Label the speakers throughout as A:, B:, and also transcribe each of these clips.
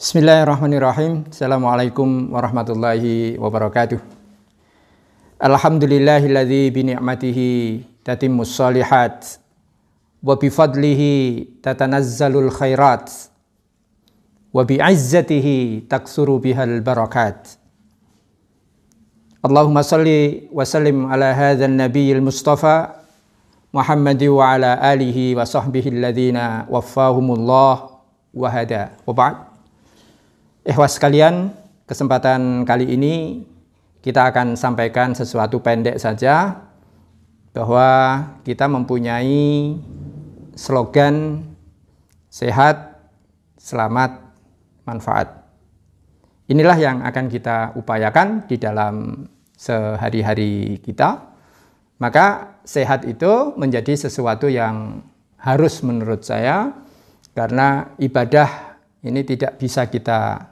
A: Bismillahirrahmanirrahim. Assalamualaikum warahmatullahi wabarakatuh. Alhamdulillahilladzi bi ni'matihi tatimmus shalihat wa bi fadlihi tatanazzalul khairat wa bi 'izzatihi taksuru bihal barakat. Allahumma shalli wa sallim ala hadzal nabiyil mustafa Muhammadi wa ala alihi wa sahbihi alladzina waffahumullah wa hada. Wa ba'd. Ikhwas sekalian, kesempatan kali ini kita akan sampaikan sesuatu pendek saja, bahwa kita mempunyai slogan sehat, selamat, manfaat. Inilah yang akan kita upayakan di dalam sehari-hari kita. Maka sehat itu menjadi sesuatu yang harus menurut saya, karena ibadah ini tidak bisa kita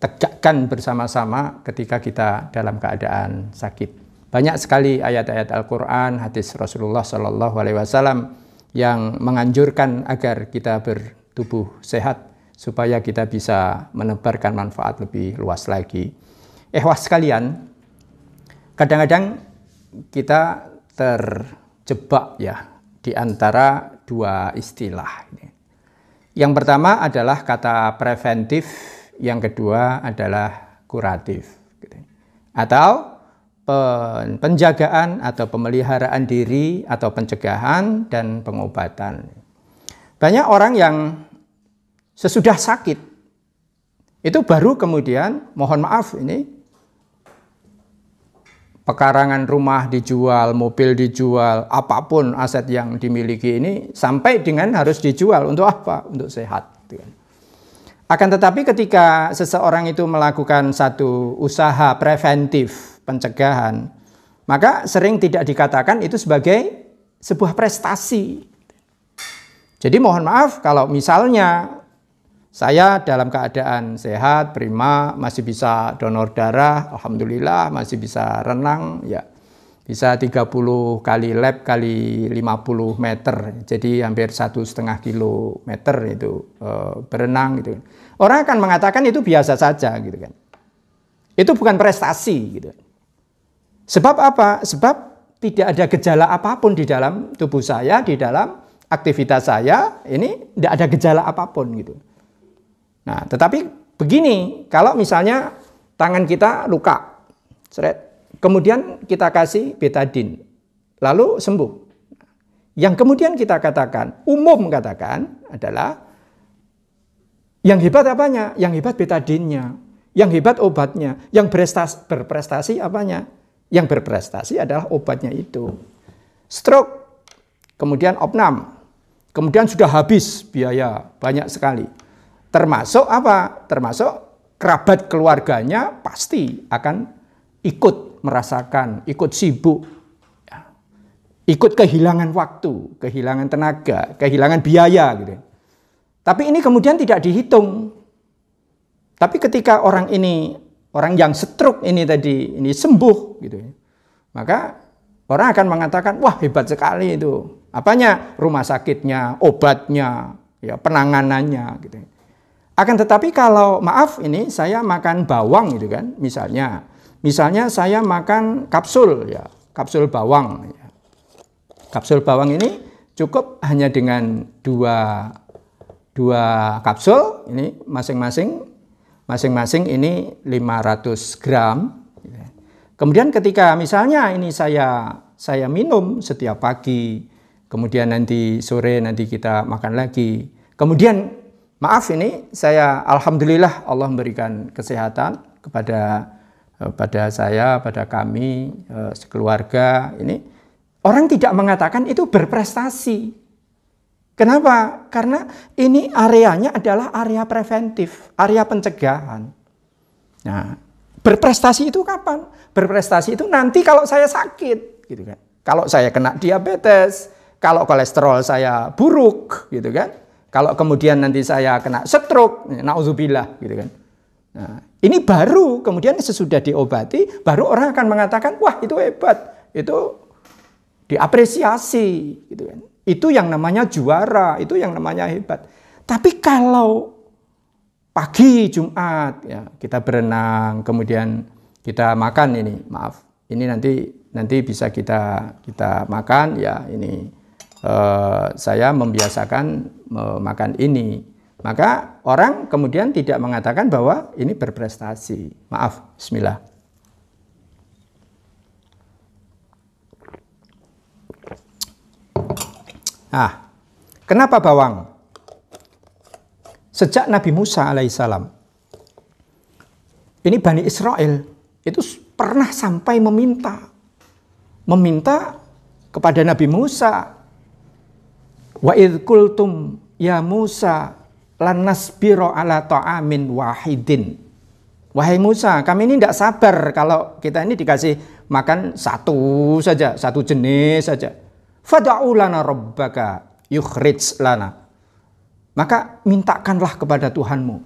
A: tegakkan bersama-sama ketika kita dalam keadaan sakit. Banyak sekali ayat-ayat Al-Quran, hadis Rasulullah SAW yang menganjurkan agar kita bertubuh sehat supaya kita bisa menebarkan manfaat lebih luas lagi. Ikhwas sekalian, kadang-kadang kita terjebak ya di antara dua istilah ini. Yang pertama adalah kata preventif, yang kedua adalah kuratif. Atau penjagaan atau pemeliharaan diri atau pencegahan dan pengobatan. Banyak orang yang sesudah sakit, itu baru kemudian, mohon maaf ini, pekarangan rumah dijual, mobil dijual, apapun aset yang dimiliki ini sampai dengan harus dijual. Untuk apa? Untuk sehat. Akan tetapi ketika seseorang itu melakukan satu usaha preventif, pencegahan, maka sering tidak dikatakan itu sebagai sebuah prestasi. Jadi mohon maaf kalau misalnya saya dalam keadaan sehat, prima, masih bisa donor darah, alhamdulillah, masih bisa renang, ya bisa 30 kali lap kali 50 meter, jadi hampir 1,5 kilometer itu berenang gitu. Orang akan mengatakan itu biasa saja gitu kan. Itu bukan prestasi gitu. Sebab apa? Sebab tidak ada gejala apapun di dalam tubuh saya, di dalam aktivitas saya, ini tidak ada gejala apapun gitu. Nah, tetapi begini, kalau misalnya tangan kita luka, kemudian kita kasih betadin, lalu sembuh. Yang kemudian kita katakan, umum katakan adalah, yang hebat apanya? Yang hebat betadinnya, yang hebat obatnya, yang berprestasi apanya? Yang berprestasi adalah obatnya itu. Stroke, kemudian opnam, kemudian sudah habis biaya banyak sekali. Termasuk apa? Termasuk kerabat keluarganya pasti akan ikut merasakan, ikut sibuk, ya. Ikut kehilangan waktu, kehilangan tenaga, kehilangan biaya gitu. Tapi ini kemudian tidak dihitung. Tapi ketika orang yang stroke ini tadi ini sembuh gitu, maka orang akan mengatakan, wah hebat sekali itu. Apanya? Rumah sakitnya, obatnya, ya penanganannya gitu. Akan tetapi kalau maaf ini saya makan bawang gitu kan, misalnya saya makan kapsul ya, kapsul bawang ya. Kapsul bawang ini cukup hanya dengan dua kapsul ini masing-masing ini 500 gram. Kemudian ketika misalnya ini saya minum setiap pagi, kemudian nanti sore nanti kita makan lagi. Kemudian maaf ini saya alhamdulillah Allah memberikan kesehatan pada saya, pada kami sekeluarga ini. Orang tidak mengatakan itu berprestasi. Kenapa? Karena ini areanya adalah area preventif, area pencegahan. Nah, berprestasi itu kapan? Berprestasi itu nanti kalau saya sakit, gitu kan. Kalau saya kena diabetes, kalau kolesterol saya buruk, gitu kan. Kalau kemudian nanti saya kena stroke, nauzubillah gitu kan. Nah, ini baru kemudian sesudah diobati, baru orang akan mengatakan, wah itu hebat, itu diapresiasi gitu kan. Itu yang namanya juara, itu yang namanya hebat. Tapi kalau pagi Jumat ya, kita berenang, kemudian kita makan ini, maaf. Ini nanti bisa kita makan ya, ini saya membiasakan makan ini. Maka orang kemudian tidak mengatakan bahwa ini berprestasi. Maaf, bismillah. Nah, kenapa bawang? Sejak Nabi Musa alaihissalam, ini Bani Israel itu pernah sampai meminta kepada Nabi Musa, wa idh qultum ya Musa lan nasbiro ala ta'amin wahidin. Wahai Musa, kami ini tidak sabar kalau kita ini dikasih makan satu saja, satu jenis saja. Fad'u lana rabbaka yukhrij lana. Maka mintakanlah kepada Tuhanmu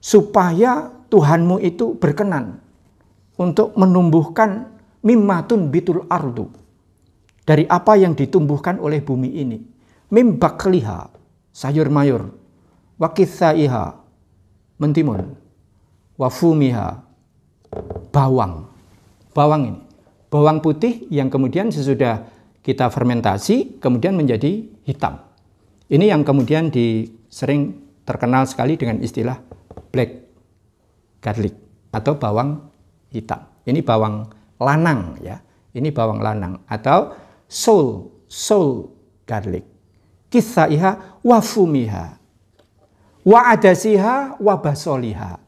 A: supaya Tuhanmu itu berkenan untuk menumbuhkan mimmatun bitul ardu, dari apa yang ditumbuhkan oleh bumi ini, mim bakliha, sayur mayur, wa kithaiha, mentimun, wa fumiha, bawang ini, bawang putih yang kemudian sesudah kita fermentasi kemudian menjadi hitam. Ini yang kemudian sering terkenal sekali dengan istilah black garlic atau bawang hitam. Ini bawang lanang ya. Ini bawang lanang atau soul garlic. Kithaiha wa fumiha wa adasiha wa basoliha.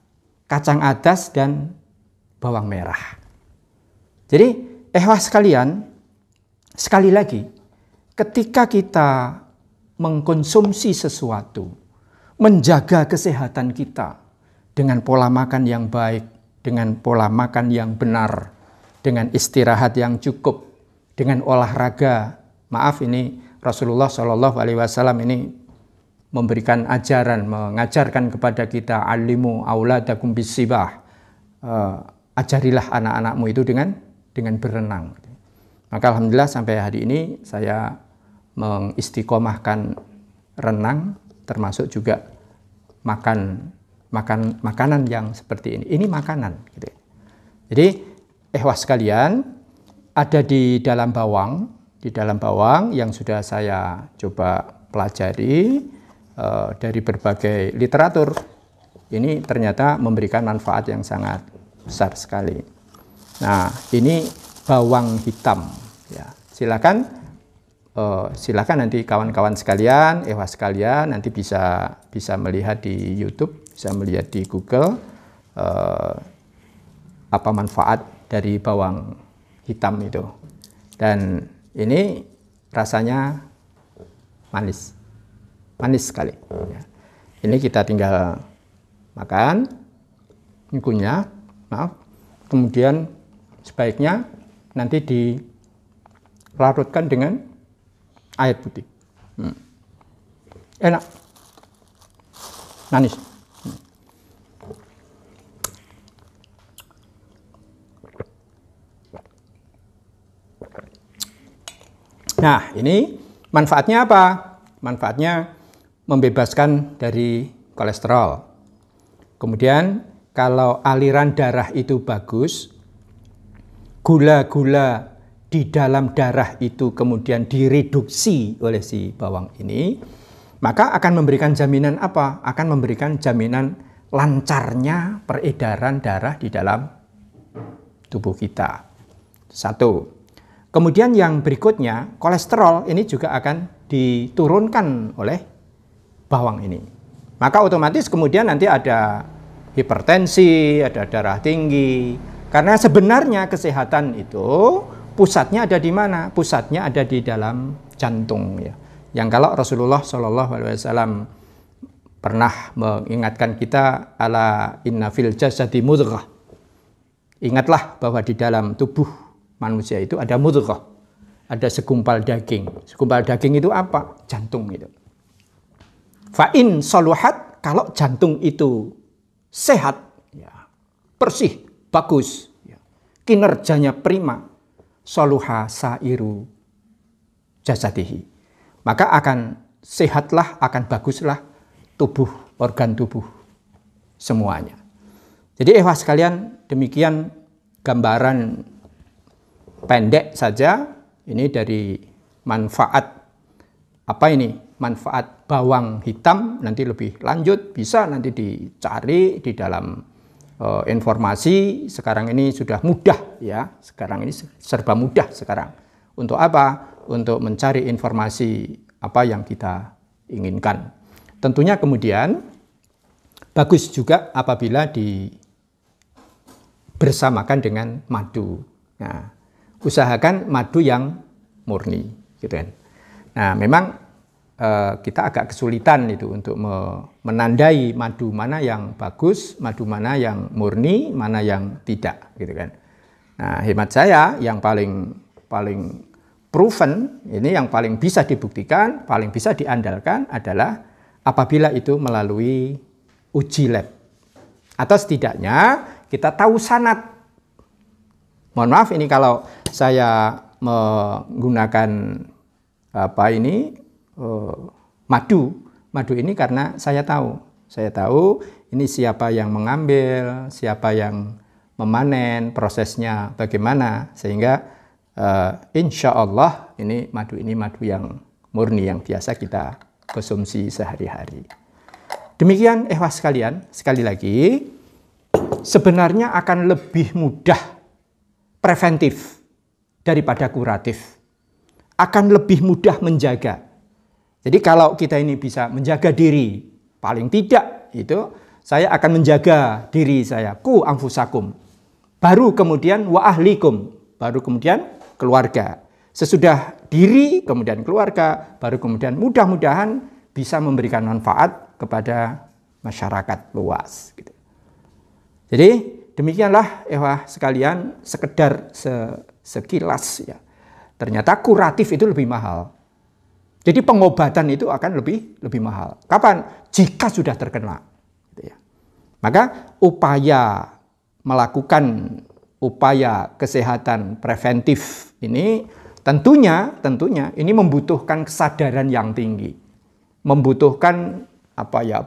A: Kacang adas dan bawang merah. Jadi, sekalian, sekali lagi, ketika kita mengkonsumsi sesuatu, menjaga kesehatan kita dengan pola makan yang baik, dengan pola makan yang benar, dengan istirahat yang cukup, dengan olahraga. Maaf, ini Rasulullah SAW ini memberikan ajaran, mengajarkan kepada kita, alimu auladakum bisibah, ajarilah anak-anakmu itu dengan berenang. Maka alhamdulillah sampai hari ini saya mengistiqomahkan renang, termasuk juga makanan yang seperti ini. Ini makanan. Gitu. Jadi, sekalian, ada di dalam bawang yang sudah saya coba pelajari dari berbagai literatur. Ini ternyata memberikan manfaat yang sangat besar sekali. Nah, ini bawang hitam. Ya, silakan nanti kawan-kawan sekalian, sekalian nanti bisa melihat di YouTube, bisa melihat di Google apa manfaat dari bawang hitam itu. Dan ini rasanya manis sekali. Ya. Ini kita tinggal makan, kunyah, kemudian sebaiknya nanti dilarutkan dengan air putih. Enak. Manis. Nah, ini manfaatnya apa? Manfaatnya membebaskan dari kolesterol. Kemudian kalau aliran darah itu bagus, gula-gula di dalam darah itu kemudian direduksi oleh si bawang ini, maka akan memberikan jaminan apa? Akan memberikan jaminan lancarnya peredaran darah di dalam tubuh kita. Satu. Kemudian yang berikutnya, kolesterol ini juga akan diturunkan oleh bawang ini. Maka otomatis kemudian nanti ada hipertensi, ada darah tinggi. Karena sebenarnya kesehatan itu pusatnya ada di mana? Pusatnya ada di dalam jantung ya. Yang kalau Rasulullah SAW pernah mengingatkan kita ala inna fil jasadi mudghah. Ingatlah bahwa di dalam tubuh manusia itu ada mudghah. Ada segumpal daging. Segumpal daging itu apa? Jantung itu. Fa'in soluhat, kalau jantung itu sehat, ya, bersih, bagus, ya, kinerjanya prima, soluha sairu jasadihi, maka akan sehatlah, akan baguslah organ tubuh semuanya. Jadi sekalian, demikian gambaran pendek saja ini dari manfaat manfaat bawang hitam. Nanti lebih lanjut bisa nanti dicari di dalam informasi. Sekarang ini sudah mudah ya, sekarang ini serba mudah sekarang. Untuk apa? Untuk mencari informasi apa yang kita inginkan. Tentunya kemudian bagus juga apabila bersamakan dengan madu. Nah, usahakan madu yang murni, gitu kan. Nah, memang kita agak kesulitan itu untuk menandai madu mana yang bagus, madu mana yang murni, mana yang tidak, gitu kan. Nah, hemat saya yang paling proven, ini yang paling bisa dibuktikan, paling bisa diandalkan adalah apabila itu melalui uji lab. Atau setidaknya kita tahu sanad. Mohon maaf ini kalau saya menggunakan madu ini karena saya tahu ini siapa yang mengambil, siapa yang memanen, prosesnya bagaimana, sehingga insya Allah ini madu yang murni yang biasa kita konsumsi sehari-hari. Demikian sekalian, sekali lagi sebenarnya akan lebih mudah preventif daripada kuratif. Akan lebih mudah menjaga. Jadi kalau kita ini bisa menjaga diri, paling tidak itu saya akan menjaga diri saya, ku anfusakum. Baru kemudian wa ahlikum, baru kemudian keluarga. Sesudah diri, kemudian keluarga, baru kemudian mudah-mudahan bisa memberikan manfaat kepada masyarakat luas. Gitu. Jadi demikianlah sekalian, sekedar sekilas ya. Ternyata kuratif itu lebih mahal. Jadi pengobatan itu akan lebih mahal. Kapan? Jika sudah terkena. Gitu ya. Maka melakukan upaya kesehatan preventif ini tentunya ini membutuhkan kesadaran yang tinggi. Membutuhkan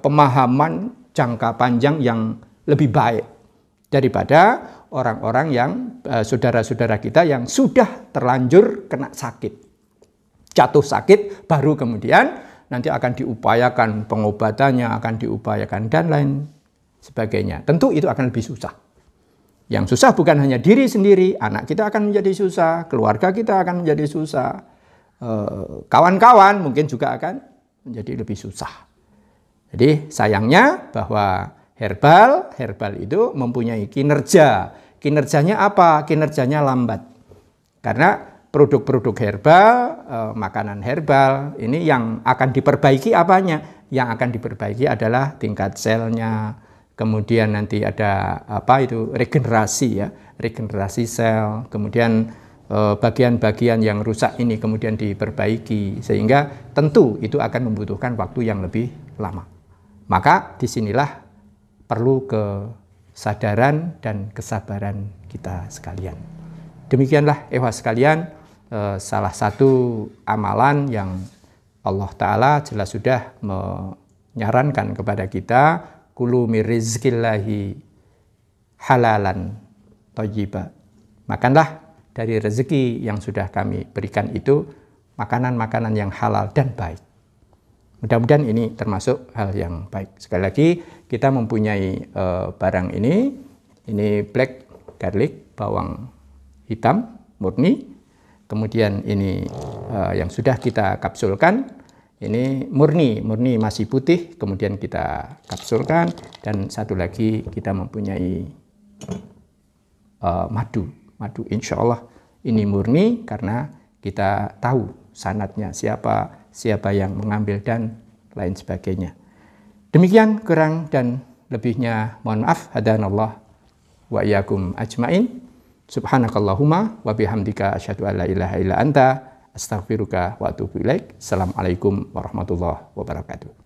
A: pemahaman jangka panjang yang lebih baik daripada orang-orang yang saudara-saudara kita yang sudah terlanjur kena sakit, jatuh sakit, baru kemudian nanti akan diupayakan pengobatannya, akan diupayakan dan lain sebagainya. Tentu itu akan lebih susah. Yang susah bukan hanya diri sendiri, anak kita akan menjadi susah, keluarga kita akan menjadi susah, kawan-kawan mungkin juga akan menjadi lebih susah. Jadi sayangnya bahwa herbal itu mempunyai kinerja. Kinerjanya apa? Kinerjanya lambat. Karena produk-produk herbal, makanan herbal, ini yang akan diperbaiki apanya? Yang akan diperbaiki adalah tingkat selnya, kemudian nanti ada regenerasi ya, regenerasi sel, kemudian bagian-bagian yang rusak ini kemudian diperbaiki, sehingga tentu itu akan membutuhkan waktu yang lebih lama. Maka disinilah perlu kesadaran dan kesabaran kita sekalian. Demikianlah sekalian, salah satu amalan yang Allah Ta'ala jelas sudah menyarankan kepada kita, kulu mir rizqillahi halalan thayyiba. Makanlah dari rezeki yang sudah kami berikan itu, makanan-makanan yang halal dan baik. Mudah-mudahan ini termasuk hal yang baik. Sekali lagi, kita mempunyai barang ini black garlic, bawang hitam murni. Kemudian ini yang sudah kita kapsulkan, ini murni masih putih, kemudian kita kapsulkan. Dan satu lagi kita mempunyai madu insya Allah ini murni karena kita tahu sanadnya siapa yang mengambil dan lain sebagainya. Demikian kurang dan lebihnya mohon maaf. Hadanallah wa iyyakum ajmain. Subhanakallahumma wa bihamdika asyhadu an la ilaha illa anta astaghfiruka wa atubu ilaik. Assalamualaikum warahmatullahi wabarakatuh.